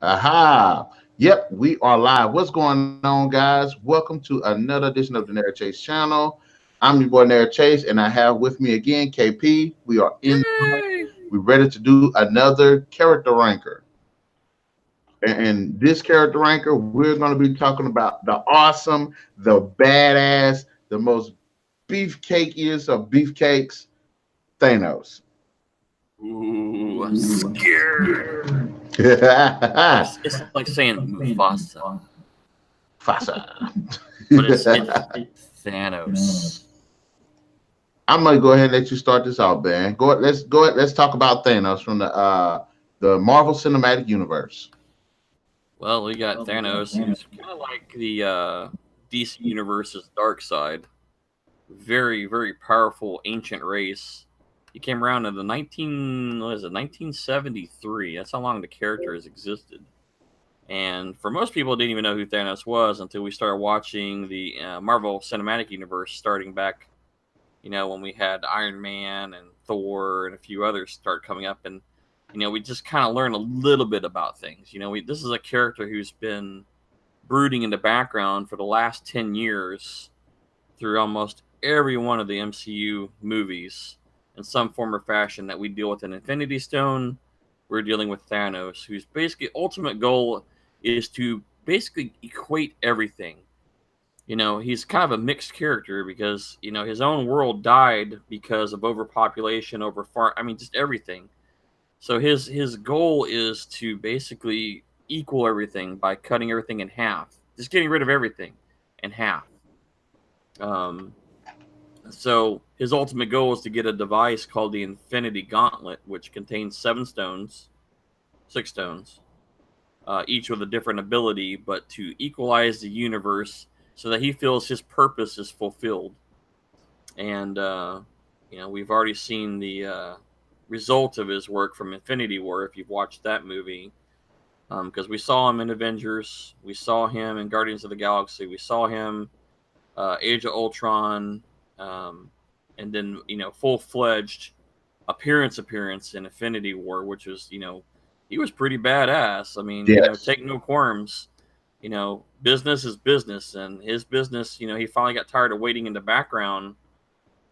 Aha. Yep, we are live. What's going on, guys? Welcome to another edition of the NarikChase channel. I'm your boy NarikChase, and I have with me again KP. We are in. Yay! We're ready to do another character ranker. And this character ranker, we're going to be talking about the awesome, the badass, the most beefcakiest of beefcakes, Thanos. Ooh, I'm scared. It's like saying Mufasa, Fasa. but it's Thanos. I'm gonna go ahead and let you start this out, Ben. Go ahead. Let's talk about Thanos from the Marvel Cinematic Universe. Well, we got Thanos, who's kind of like the DC Universe's dark side. Very, very powerful ancient race. He came around in the 1973. That's how long the character has existed. And for most people, didn't even know who Thanos was until we started watching the Marvel Cinematic Universe, starting back, when we had Iron Man and Thor and a few others start coming up, and we just kind of learn a little bit about things. This is a character who's been brooding in the background for the last 10 years through almost every one of the MCU movies in some form or fashion. That we deal with an Infinity Stone. We're dealing with Thanos, whose basically ultimate goal is to basically equate everything. He's kind of a mixed character because, his own world died because of overpopulation, just everything. So his goal is to basically equal everything by cutting everything in half, just getting rid of everything in half. Um, so his ultimate goal is to get a device called the Infinity Gauntlet, which contains 6 stones, each with a different ability, but to equalize the universe so that he feels his purpose is fulfilled. And we've already seen the result of his work from Infinity War, if you've watched that movie, because we saw him in Avengers, we saw him in Guardians of the Galaxy, we saw him Age of Ultron, and then full-fledged appearance in Infinity War, which was he was pretty badass. I mean, Yes. take no qualms. Business is business, and his business, he finally got tired of waiting in the background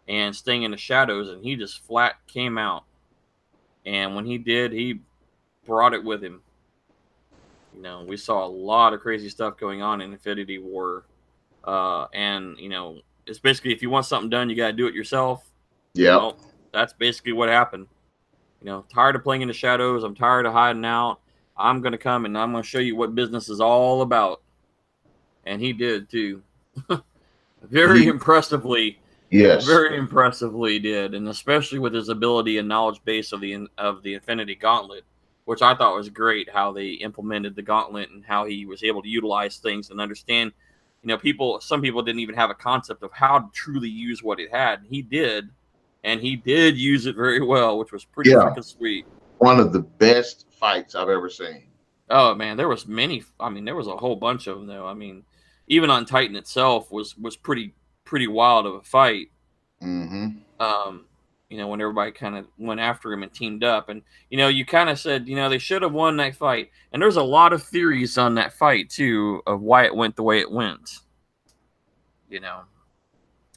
and staying in the shadows, and he just flat came out. And when he did, he brought it with him. We saw a lot of crazy stuff going on in Infinity War, and it's basically, if you want something done, you got to do it yourself. Yep. Well, that's basically what happened. Tired of playing in the shadows. I'm tired of hiding out. I'm going to come and I'm going to show you what business is all about. And he did too. Very He impressively. yes. Very impressively did. And especially with his ability and knowledge base of the Infinity Gauntlet, which I thought was great, how they implemented the gauntlet and how he was able to utilize things and understand. Some people didn't even have a concept of how to truly use what it had. He did. And he did use it very well, which was pretty Yeah. freaking sweet. One of the best fights I've ever seen. Oh man, there was many. I mean, there was a whole bunch of them though. I mean, even on Titan itself was pretty wild of a fight. Mm-hmm. Um, when everybody kind of went after him and teamed up, and you kind of said, they should have won that fight. And there's a lot of theories on that fight too of why it went the way it went. You know,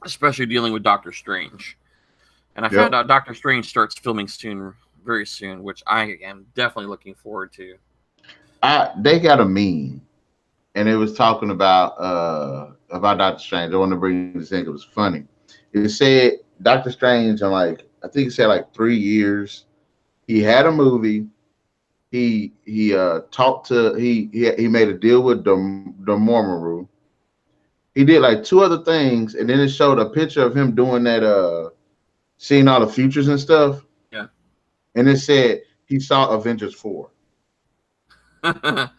Especially dealing with Doctor Strange. And I found Yep. out Doctor Strange starts filming soon, very soon, which I am definitely looking forward to. They got a meme, and it was talking about Doctor Strange. I want to bring this in 'cause it was funny. It said Doctor Strange in, like, I think it said like 3 years. He had a movie. He talked to he made a deal with the Mormon. He did like two other things, and then it showed a picture of him doing that, seeing all the futures and stuff, Yeah. and it said he saw Avengers 4. I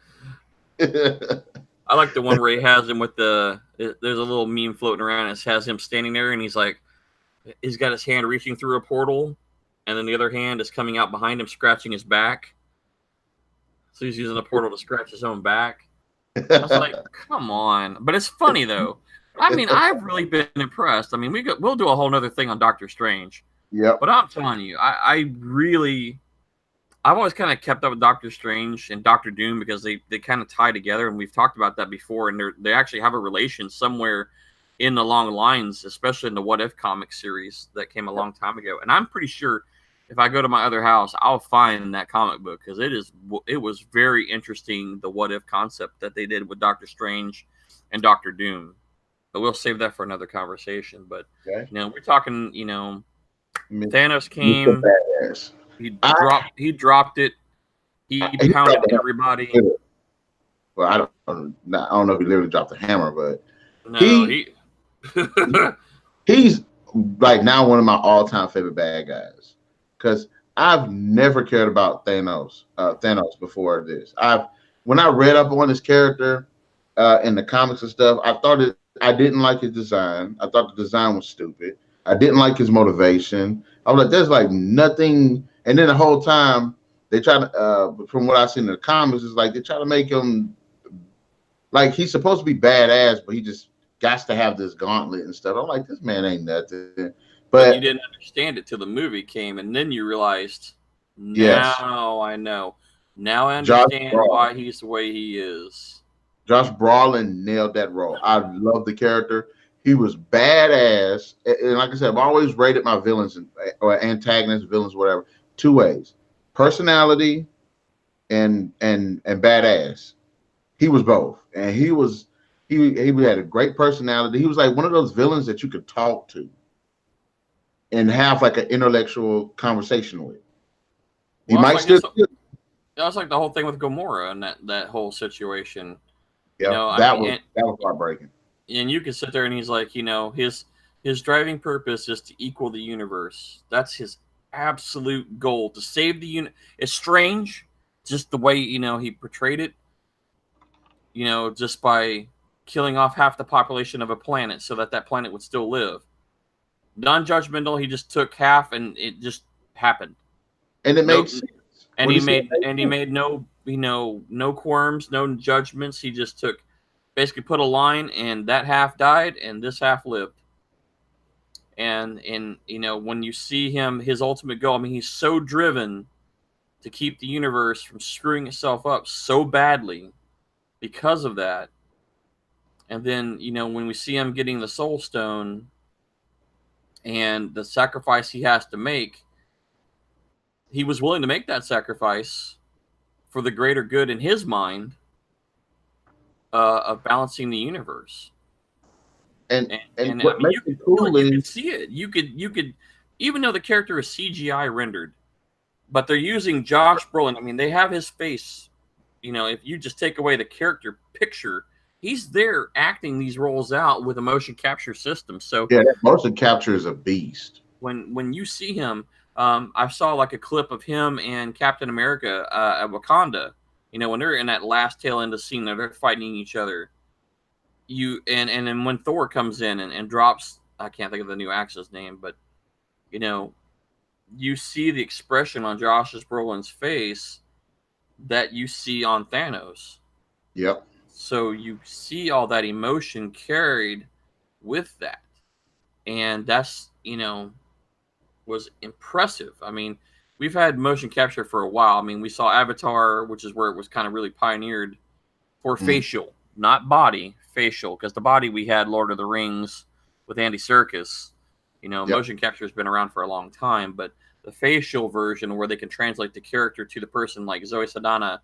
like the one where he has him with there's a little meme floating around. It has him standing there, and he's got his hand reaching through a portal, and then the other hand is coming out behind him, scratching his back. So he's using the portal to scratch his own back. I was like, come on. But it's funny, though. I mean, I've really been impressed. I mean, we'll do a whole nother thing on Doctor Strange. Yep. But I'm telling you, I I've always kind of kept up with Doctor Strange and Doctor Doom because they kind of tie together, and we've talked about that before. And they actually have a relation somewhere in the long lines, especially in the What If comic series that came a long time ago. And I'm pretty sure if I go to my other house, I'll find that comic book because it was very interesting, the What If concept that they did with Doctor Strange and Doctor Doom. But we'll save that for another conversation. But we're talking, Thanos came. He dropped it. He pounded everybody. Well, I don't know if he literally dropped the hammer, but no, he's like now one of my all-time favorite bad guys because I've never cared about Thanos before this. When I read up on his character in the comics and stuff, I didn't like his design. I thought the design was stupid. I didn't like his motivation. I was like, there's like nothing. And then the whole time they try to, from what I've seen in the comics, is like they try to make him like he's supposed to be badass, but he just got to have this gauntlet and stuff. I'm like, this man ain't nothing. But you didn't understand it till the movie came, and then you realized, now I know. Now I understand why he's the way he is. Josh Brolin nailed that role. I love the character. He was badass. And like I said, I've always rated my villains or antagonists, villains, whatever, two ways: personality and badass. He was both, and he had a great personality. He was like one of those villains that you could talk to and have like an intellectual conversation with. That's like the whole thing with Gamora and that whole situation. Yeah, that was heartbreaking. And you can sit there and he's like, his driving purpose is to equal the universe. That's his absolute goal, to save the universe. It's strange, just the way he portrayed it. Just by killing off half the population of a planet so that planet would still live. Non-judgmental, he just took half and it just happened. And it made sense. And he made no quorums, no judgments. He just basically put a line, and that half died and this half lived. And when you see him, his ultimate goal, he's so driven to keep the universe from screwing itself up so badly because of that. And then, when we see him getting the Soul Stone and the sacrifice he has to make, he was willing to make that sacrifice for the greater good in his mind of balancing the universe. And what makes it cool is you could see it. You could, even though the character is CGI rendered, but they're using Josh Brolin. They have his face. If you just take away the character picture, he's there acting these roles out with a motion capture system. So yeah, that motion capture is a beast. When you see him, I saw like a clip of him and Captain America at Wakanda. When they're in that last tail end of the scene, they're fighting each other. And then when Thor comes in and drops, I can't think of the new Axe's name, but you see the expression on Josh Brolin's face that you see on Thanos. Yep. So you see all that emotion carried with that. And that's, was impressive. We've had motion capture for a while. We saw Avatar, which is where it was kind of really pioneered for facial, not body, facial. Because the body we had Lord of the Rings with Andy Serkis. Motion capture has been around for a long time, but the facial version where they can translate the character to the person, like Zoe Saldana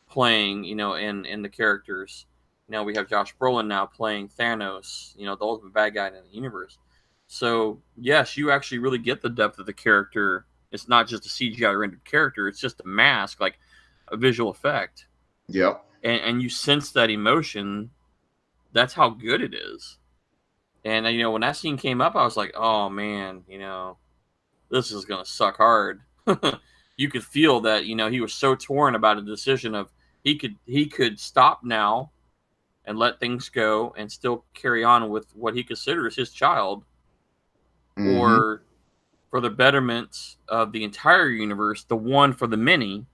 playing, in the characters. We have Josh Brolin now playing Thanos, the ultimate bad guy in the universe. So, yes, you actually really get the depth of the character. It's not just a CGI rendered character. It's just a mask, like a visual effect. Yep. And you sense that emotion. That's how good it is. And, when that scene came up, I was like, oh, man, this is going to suck hard. You could feel that, he was so torn about a decision of he could stop now and let things go and still carry on with what he considers his child. Mm-hmm. Or for the betterment of the entire universe, the one for the many,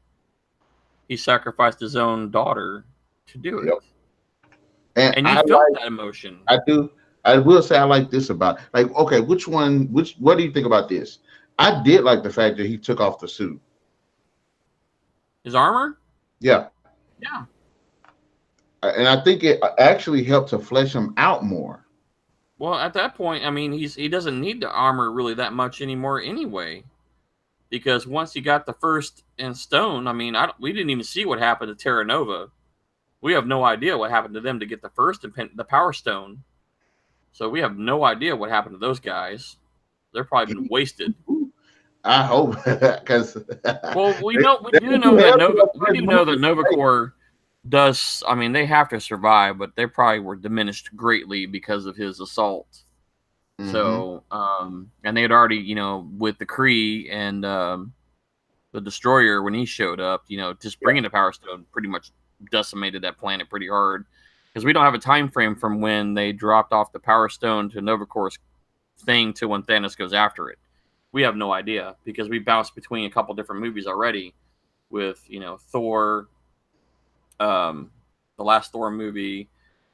he sacrificed his own daughter to do it. Yep. And you felt that emotion. I do. I will say I like this about, okay, what do you think about this? I did like the fact that he took off the suit. His armor? Yeah, Yeah. and I think it actually helped to flesh him out more. Well, at that point, I mean, he doesn't need the armor really that much anymore anyway, because once he got the first in stone, I mean, we didn't even see what happened to Terra Nova. We have no idea what happened to them to get the first the Power Stone. So we have no idea what happened to those guys. They're probably been wasted. I hope because Well, we they do do know that have to We first do know that movie. Nova Corps does. I mean, they have to survive, but they probably were diminished greatly because of his assault. Mm-hmm. So, and they had already, with the Kree and the Destroyer when he showed up, just Yeah. bringing the Power Stone pretty much decimated that planet pretty hard. Because we don't have a time frame from when they dropped off the Power Stone to Nova Corps thing to when Thanos goes after it. We have no idea because we bounced between a couple different movies already with Thor, the last Thor movie,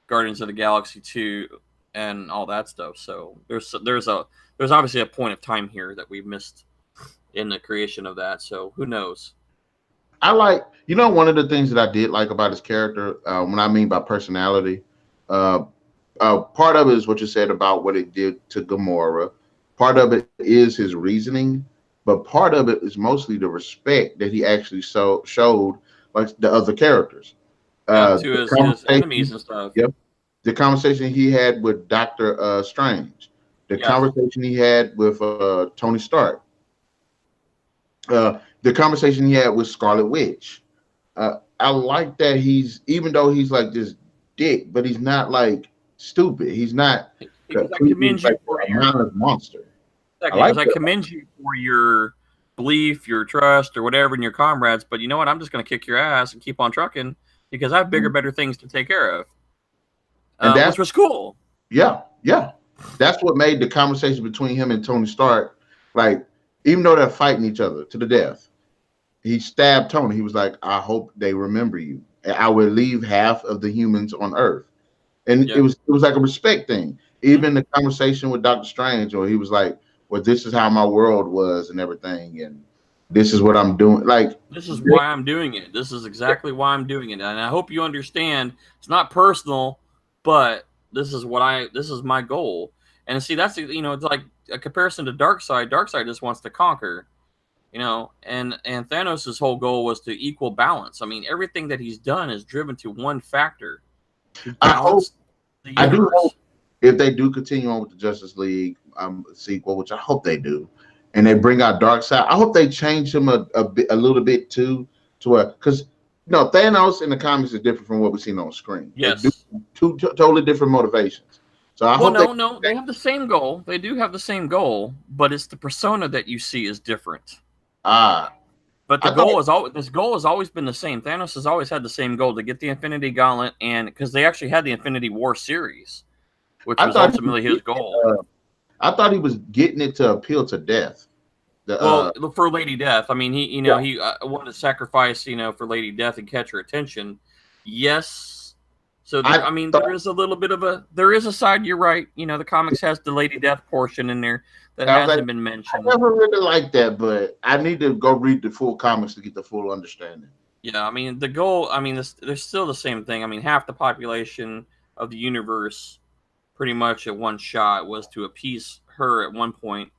Guardians of the Galaxy 2, and all that stuff. So there's obviously a point of time here that we missed in the creation of that. So who knows? I like, one of the things that I did like about his character, when I mean by personality, uh, part of it is what you said about what it did to Gamora. Part of it is his reasoning, but part of it is mostly the respect that he actually showed like the other characters. Yeah, to The his enemies conversation, and stuff. yep, the conversation he had with Doctor Strange, the Yes. conversation he had with Tony Stark, the conversation he had with Scarlet Witch. I like that even though he's like this dick, but he's not like stupid. He's not He goes, I completely commend you like for a your mindless monster. I second. He like goes, I that. commend you for your belief, your trust, or whatever in your comrades. But you know what? I'm just going to kick your ass and keep on trucking because I have bigger, better things to take care of. And that's Which was cool. yeah. That's what made the conversation between him and Tony Stark, like, even though they're fighting each other to the death, he stabbed Tony. He was like, I hope they remember you. And I will leave half of the humans on Earth. And Yeah. it was like a respect thing. Mm-hmm. Even the conversation with Doctor Strange, or he was like, well, this is how my world was and everything, and this is what I'm doing. Like, This is why I'm doing it. This is exactly why I'm doing it. And I hope you understand it's not personal, but this is my goal. And see, that's, it's like a comparison to Darkseid. Darkseid just wants to conquer, and Thanos' whole goal was to equal balance. I mean, everything that he's done is driven to one factor to I hope, balance the I do hope universe. if they do continue on with the Justice League sequel, which I hope they do, and they bring out Darkseid, I hope they change him a little bit too, to where, because Thanos in the comics is different from what we've seen on screen. They do Yes. two totally different motivations. So I Well, hope they. no, they have the same goal. They do have the same goal, but it's the persona that you see is different. Ah, But the I thought goal is always this goal has always been the same. Thanos has always had the same goal to get the Infinity Gauntlet, and because they actually had the Infinity War series, which I was thought he was ultimately his getting goal. I thought he was getting it to appeal to death. The Well, for Lady Death, I mean, Yeah. he wanted to sacrifice, for Lady Death and catch her attention. Yes. So I I mean, thought there is a little bit of there is a side. You're right. The comics has the Lady Death portion in there that I was like, hasn't been I mentioned. never really liked that, but I need to go read the full comics to get the full understanding. Yeah, I mean, the goal. I mean, there's still the same thing. I mean, half the population of the universe pretty much at one shot was to appease her at one point,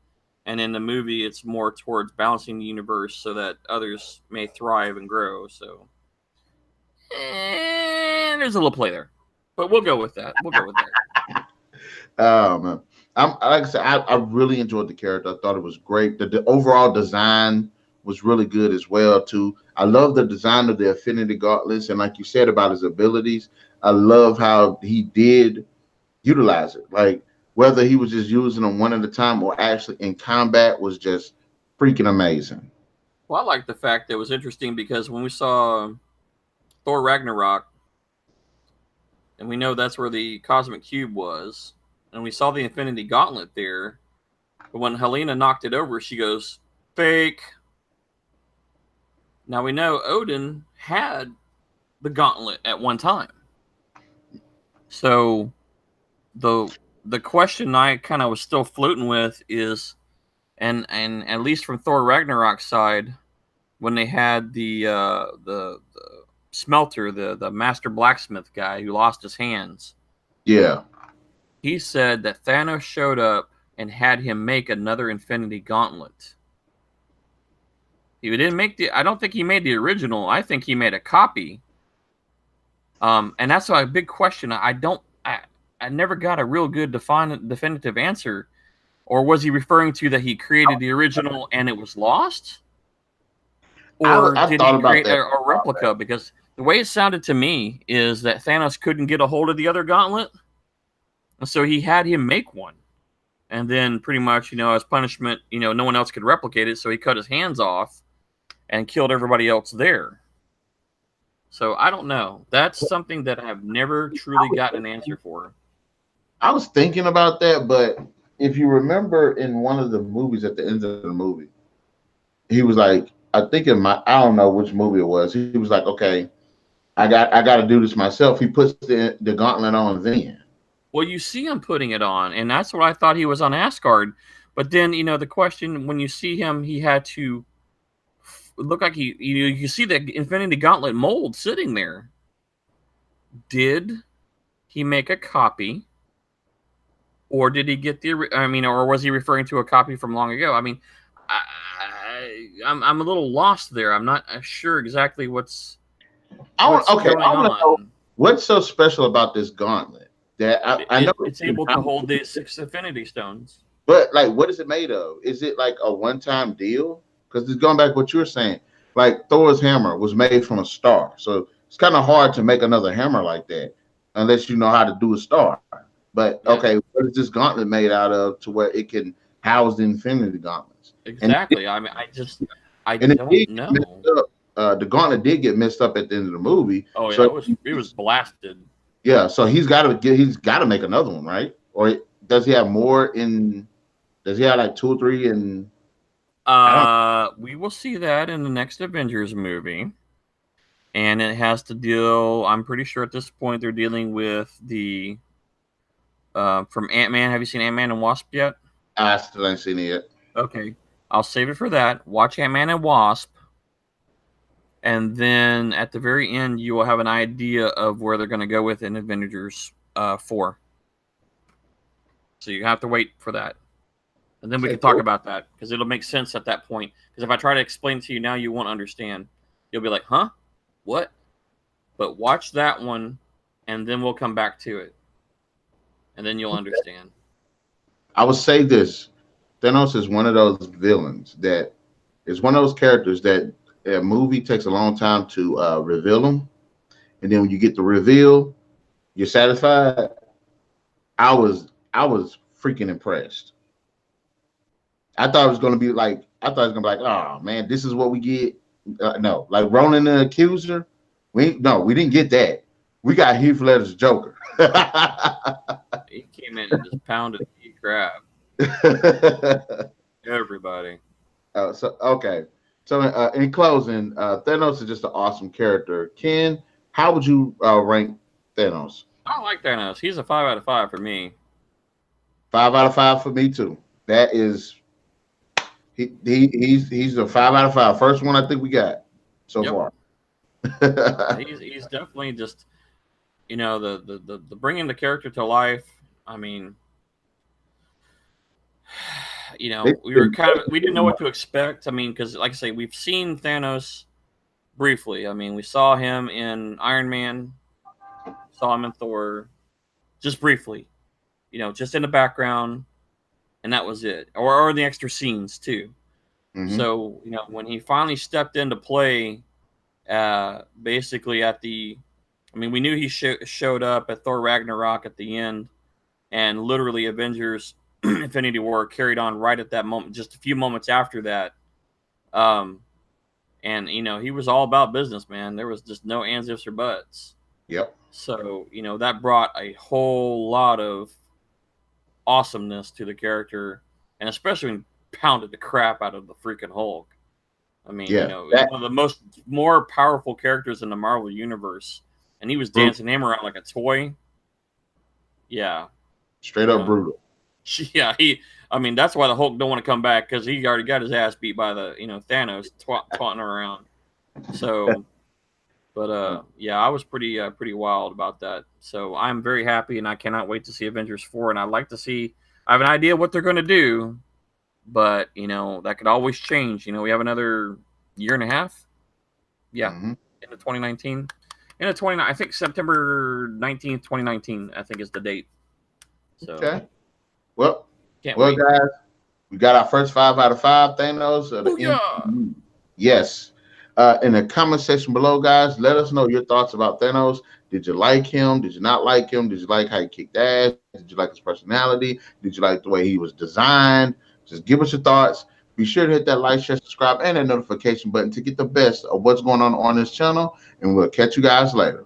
and in the movie it's more towards balancing the universe so that others may thrive and grow. So there's a little play there, but we'll go with that. We'll go with that. I'm like I said, I really enjoyed the character. I thought it was great. The overall design was really good as well too. I love the design of the Affinity Gauntlets, and like you said about his abilities, I love how he did utilize it. Like whether he was just using them one at a time or actually in combat was just freaking amazing. Well, I like the fact that it was interesting because when we saw Thor Ragnarok, and we know that's where the cosmic cube was, and we saw the Infinity Gauntlet there. But when Helena knocked it over, she goes, "Fake." Now we know Odin had the gauntlet at one time. So the the question I kind of was still floating with is, and at least from Thor Ragnarok's side, when they had the smelter, the master blacksmith guy who lost his hands. Yeah. He said that Thanos showed up and had him make another Infinity Gauntlet. He didn't make the. I don't think he made the original. I think he made a copy. And that's a big question. I never got a real good definitive answer. Or was he referring to that he created the original and it was lost? Or I did thought he about create that. a replica? Because the way it sounded to me is that Thanos couldn't get a hold of the other gauntlet. And so he had him make one. And then pretty much, as punishment, no one else could replicate it. So he cut his hands off and killed everybody else there. So I don't know. That's something that I've never truly gotten an answer for. I was thinking about that, but if you remember in one of the movies at the end of the movie, he was like, I don't know which movie it was. He was like, okay, I got to do this myself. He puts the gauntlet on then. Well, you see him putting it on, and that's what I thought he was on Asgard. But then, the question, when you see him, he had to look like you see the Infinity Gauntlet mold sitting there. Did he make a copy? Or did he get or was he referring to a copy from long ago? I mean, I'm a little lost there. I'm not sure exactly what's going on. What's so special about this gauntlet that I know it's able to hold the 6 Infinity Stones. But like, what is it made of? Is it like a one-time deal? Because it's going back to what you were saying. Like Thor's hammer was made from a star, so it's kind of hard to make another hammer like that unless you know how to do a star. But okay, what is this gauntlet made out of to where it can house the Infinity Gauntlets? Exactly. I don't know. The gauntlet did get messed up at the end of the movie. Oh yeah, so it was blasted. Yeah, so he's got to make another one, right? Or does he have more in? Does he have like 2 or 3 in? We will see that in the next Avengers movie. And it has to deal, I'm pretty sure at this point they're dealing with the from Ant-Man. Have you seen Ant-Man and Wasp yet? I still ain't seen it yet. Okay. I'll save it for that. Watch Ant-Man and Wasp. And then at the very end, you will have an idea of where they're going to go with in Avengers 4. So you have to wait for that. And then we can talk about that, because it'll make sense at that point. Because if I try to explain it to you now, you won't understand. You'll be like, huh? What? But watch that one, and then we'll come back to it. And then you'll understand. I would say this. Thanos is one of those villains that is one of those characters that a movie takes a long time to reveal him. And then when you get the reveal, you're satisfied. I was freaking impressed. I thought it was going to be like, oh man, this is what we get. No, like Ronan the Accuser. We didn't get that. We got Heath Ledger's Joker. He came in and just pounded the crap. Everybody. So in closing, Thanos is just an awesome character. Ken, how would you rank Thanos? I like Thanos. He's a 5 out of 5 for me. 5 out of 5 for me too. That is, he's a 5 out of 5. First one I think we got so far. he's definitely just, the bringing the character to life. I mean, we didn't know what to expect. I mean, because like I say, we've seen Thanos briefly. I mean, we saw him in Iron Man, saw him in Thor, just briefly, just in the background, and that was it. Or the extra scenes too. Mm-hmm. So, when he finally stepped into play, basically we knew he showed up at Thor Ragnarok at the end, and literally Avengers Infinity War carried on right at that moment, just a few moments after that. And he was all about business, man. There was just no ands, ifs, or buts. Yep. So, that brought a whole lot of awesomeness to the character, and especially when he pounded the crap out of the freaking Hulk. I mean, one of the more powerful characters in the Marvel universe, and he was dancing him around like a toy. Yeah. Straight up brutal. Yeah, I mean, that's why the Hulk don't want to come back, because he already got his ass beat by the Thanos taunting around. So, but yeah, I was pretty wild about that. So I'm very happy, and I cannot wait to see Avengers 4. And I'd like to see. I have an idea what they're going to do, but that could always change. We have another year and a half. Yeah, into 2019. Into 20, I think September 19th, 2019. I think is the date. So, okay. Well, wait. guys, we got our first 5 out of 5 Thanos of the MCU. Yes. In the comment section below, guys, let us know your thoughts about Thanos. Did you like him? Did you not like him? Did you like how he kicked ass? Did you like his personality? Did you like the way he was designed? Just give us your thoughts. Be sure to hit that like, share, subscribe, and that notification button to get the best of what's going on this channel. And we'll catch you guys later.